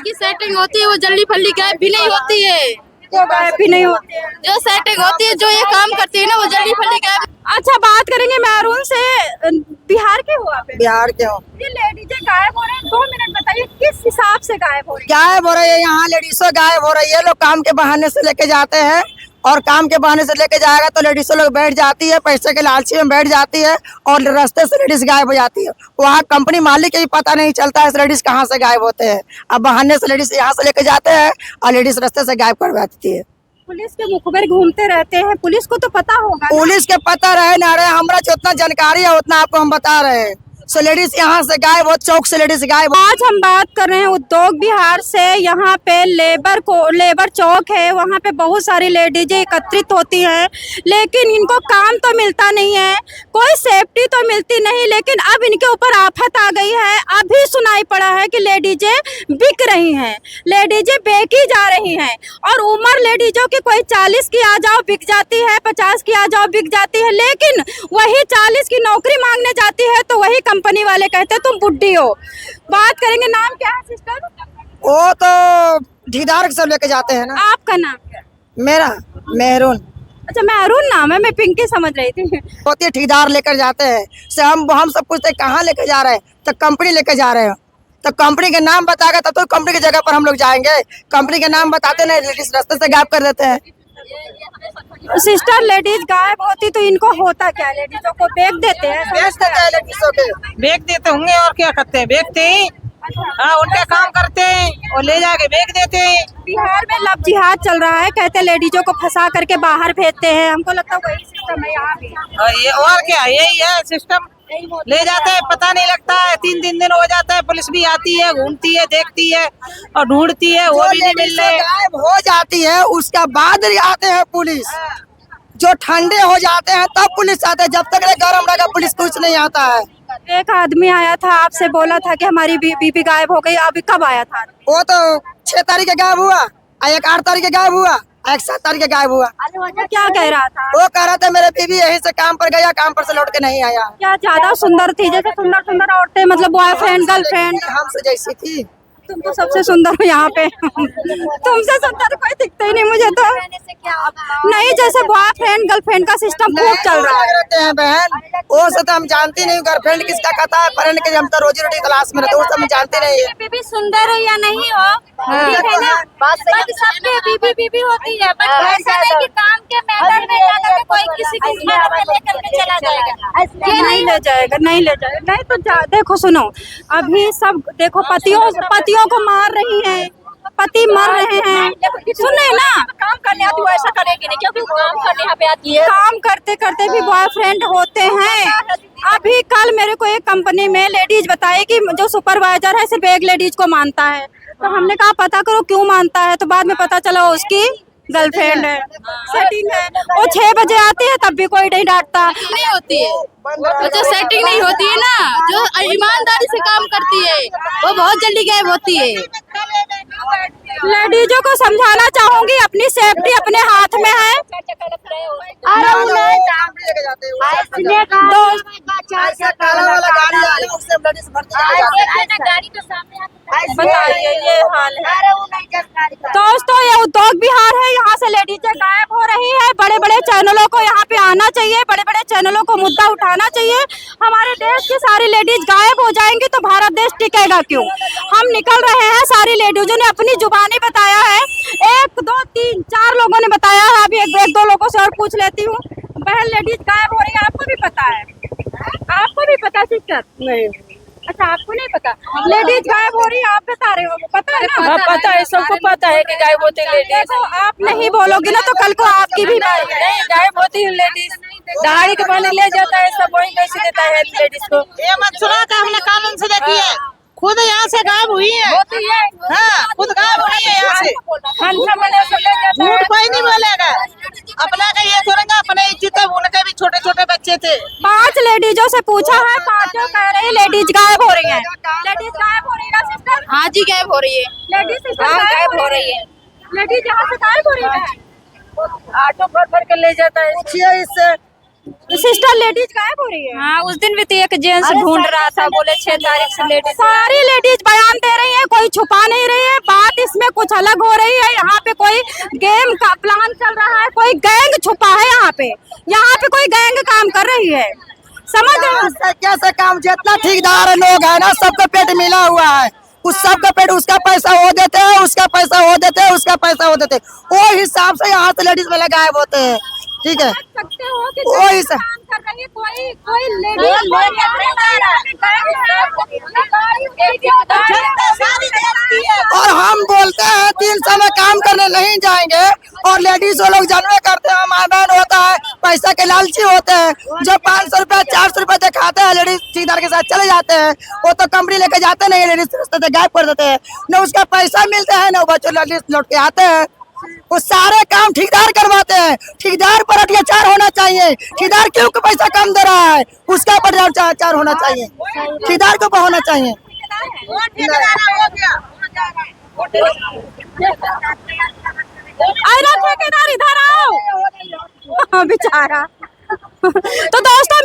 की सेटिंग होती है वो जल्दी फल्ली गायब भी नहीं होती है। जो गायब भी नहीं होते हैं। जो सेटिंग होती है, जो ये काम करती है ना, वो जल्दी फल्ली गायब। अच्छा, बात करेंगे मैरून से। बिहार के हो आप? बिहार के हो। ये लेडीजें गायब हो रहे हैं, 2 मिनट बताइए किस हिसाब से गायब हो रही है? गायब हो रही है, यहाँ लेडीजों गायब हो रही है। लोग काम के बहाने से लेके जाते हैं और काम के बहाने से लेके जाएगा तो लेडीजों लोग बैठ जाती है, पैसे के लालची में बैठ जाती है और रास्ते से लेडीज गायब हो जाती है। वहाँ कंपनी मालिक के भी पता नहीं चलता है लेडीज कहाँ से गायब होते हैं। अब बहाने से लेडीज यहाँ से लेके जाते हैं और लेडीज रास्ते से गायब करवा देती है। पुलिस के मुखबिर घूमते रहते हैं, पुलिस को तो पता होगा ना? पुलिस के पता रहे ना रहे, हमारा जितना जानकारी है उतना आपको हम बता रहे हैं। सो लेडीज यहाँ से गायब हो, चौक से लेडीज गायब। आज हम बात कर रहे हैं उद्योग बिहार से। यहाँ पे लेबर चौक है, वहाँ पे बहुत सारी लेडीजें एकत्रित होती हैं, लेकिन इनको काम तो मिलता नहीं है, कोई सेफ्टी तो मिलती नहीं। लेकिन अब इनके ऊपर आफत आ गई है। अभी सुनाई पड़ा है कि लेडीजें बिक रही हैं, लेडीजें बेची जा रही हैं। और उम्र लेडीजों की कोई 40 की आ जाओ बिक जाती है, 50 की आ जाओ बिक जाती है। लेकिन वही 40 की नौकरी मांगने जाती है तो वही कंपनी वाले कहते हैं तुम बुड्ढी हो। बात करेंगे, नाम क्या है सिस्टर? वो तो ठेकेदार सब लेके जाते हैं ना। आपका नाम क्या है? मेरा मेहरून। अच्छा, मैरून नाम है, मैं पिंकी समझ रही थी। होती है, ठेकेदार लेकर जाते हैं। से हम सब पूछते हैं कहाँ लेके जा रहे हैं, तो कंपनी लेके जा रहे हैं। तो कंपनी के नाम बताएगा तब तो कंपनी की जगह पर हम लोग जाएंगे। कंपनी के नाम बताते नहीं, लेडीज रास्ते से गायब कर देते हैं। सिस्टर, लेडीज गायब होती तो इनको होता क्या? लेडीजों को बेच देते हैं, बेच देते हैं लेडीजों के। बेच देते होंगे और क्या करते हैं, बेचते हैं। हाँ, उनका काम करते हैं और ले जाके बेच देते हैं। बिहार में लव जिहाद चल रहा है, कहते हैं लेडीजों को फंसा करके बाहर भेजते हैं। हमको लगता है वही सिस्टम है यहाँ भी। ये और क्या, यही है सिस्टम। ले जाते हैं, पता नहीं लगता है, 3 दिन हो जाता है, पुलिस भी आती है, घूमती है, देखती है और ढूंढती है, वो भी नहीं मिल रहे। गायब हो जाती है उसका बाद आते हैं पुलिस। जो ठंडे हो जाते हैं तब पुलिस आते हैं, जब तक गर्म रहेगा पुलिस कुछ नहीं आता है। एक आदमी आया था, आपसे बोला था कि हमारी बीबी गायब हो गई। अभी कब आया था? वो तो 6 तारीख के गायब हुआ, एक 8 तारीख के गायब हुआ, एक 7 तारीख के गायब हुआ। क्या कह रहा था? वो कह रहा था मेरे बीबी यहीं से काम पर गया, काम पर से लौट के नहीं आया। क्या ज्यादा सुंदर थी? जैसे सुंदर सुंदर औरतें, मतलब बॉयफ्रेंड गर्लफ्रेंड? हमसे जैसी थी। तुम तो सबसे सुंदर हो यहाँ पे। तुमसे सुंदर कोई दिखता ही नहीं मुझे तो। नहीं, जैसे बॉयफ्रेंड गर्लफ्रेंड का सिस्टम खूब चल रहा है। रहते हैं बहन, वो सब तो हम जानती नहीं। गर्लफ्रेंड किसका कहता है, फ्रेंड के हम तो रोजी रोटी तलाश में रहते, वो सब हम जानते नहीं है। बीबी सुंदर हो या नहीं हो, ठीक है ना, बट सबके बीबी होती है। बट ऐसा नहीं कि काम के मैटर में जाकर के कोई किसी की खाना में लेकर के चला जाएगा। ये नहीं ले जाएगा, नहीं ले जाएगा। नहीं तो देखो, सुनो, अभी सब देखो पतियों को मार रही है, पति मर रहे हैं। सुने ना, काम करने आती वो ऐसा करेगी नहीं, क्योंकि वो काम करने यहाँ पे आती है। काम करते करते भी बॉयफ्रेंड होते हैं। अभी कल मेरे को एक कंपनी में लेडीज बताई कि जो सुपरवाइजर है सिर्फ एक लेडीज को मानता है। तो हमने कहा पता करो क्यों मानता है, तो बाद में पता चला वो उसकी गर्लफ्रेंड है, सेटिंग है। वो 6 बजे आती है तब भी कोई नहीं डांटता। नहीं होती है, जो सेटिंग नहीं होती है ना, जो ईमानदारी से काम करती है वो बहुत जल्दी गायब होती है। लेडीजों को समझाना चाहूंगी, अपनी सेफ्टी अपने हाथ में है। बताइए, ये हाल है दोस्तों। ये उद्योग बिहार है, यहाँ से लेडीजें गायब हो रही है। बड़े बड़े चैनलों को यहाँ पे आना चाहिए, बड़े बड़े चैनलों को मुद्दा उठाना चाहिए। हमारे देश की सारी लेडीज गायब हो जाएंगी तो भारत देश टिकेगा क्यों? हम निकल रहे हैं, सारी लेडीजों ने अपनी जुबानी बताया है। 1 2 3 4 लोगों ने बताया है। अभी एक दो लोगों से और पूछ लेती हूँ। बहन, लेडीज गायब हो रही है, आपको भी पता है? आपको भी पता सिस्टर? नहीं। अच्छा, आपको नहीं पता? लेडीज गायब हो रही है, आप बता रहे हो, पता है ना? पता है, सबको पता है कि गायब होती है लेडीज। देखो, आप नहीं बोलोगे ना तो कल को आपकी भी नहीं, गायब होती है लेडीज। दहाड़ी के बहाने ले जाता है, सब वही पैसे देता है लेडीज को। ये मत सुना था, हमने कानून से देखी है, खुद यहाँ से गायब हुई है। हाँ, खुद गायब हुई है यहाँ से। झूठ कोई नहीं बोलेगा। अपना का ये थोड़ा अपने इज्जत है, उनके भी छोटे छोटे बच्चे थे। 5 लेडीजों से पूछा है, 5 कह रही लेडीज गायब हो रही है। लेडीज गायब हो रही है सिस्टर? हाँ जी, गायब हो रही है। लेडीज सिस्टर गायब हो रही है। लेडीज यहाँ से गायब हो रही है। ऑटो भर के ले जाता है इससे। सिस्टर, लेडीज गायब हो रही है। हाँ, उस दिन भी तो एक जेंट्स ढूंढ रहा था, बोले 6 तारीख से लेडीज। सारी लेडीज बयान दे रही है, कोई छुपा नहीं रही है। बात अलग हो रही है। यहाँ पे कोई गेम का प्लान चल रहा है, कोई गैंग छुपा है यहाँ पे कोई गैंग काम कर रही है, समझ रहे हो? कैसे काम, जितना ठेकेदार लोग है ना सबका पेट मिला हुआ है, उस सबका पेट, उसका पैसा वो देते हैं, उसका पैसा वो देते हैं, उसका पैसा वो देते हैं, वो हिसाब से यहाँ से लेडीज वाले गायब होते हैं। ठीक है, सकते हो कि वो ही सब काम कर रही है, कोई और हम बोलते हैं 300 में काम करने नहीं जाएंगे, और लेडीज वो लोग जानवे करते हैं, माँ बहन होता है, पैसा के लालची होते हैं, जो 500 रुपया 400 रुपया दिखाते हैं लेडीज ठेकेदार के साथ चले जाते हैं, वो तो कंपनी लेके जाते नहीं, लेडीज रास्ते से गायब कर देते हैं, न उसका पैसा मिलता है, न बच्चों लेडीज लौट के आते हैं। वो सारे काम ठेकेदार करवाते हैं, ठेकेदार पर अत्याचार होना चाहिए, ठेकेदार क्यों को पैसा कम दे रहा है उसका पर अत्याचार होना चाहिए, ठेकेदार को होना चाहिए। ठेकेदार इधर आओ बेचारा। तो दोस्तों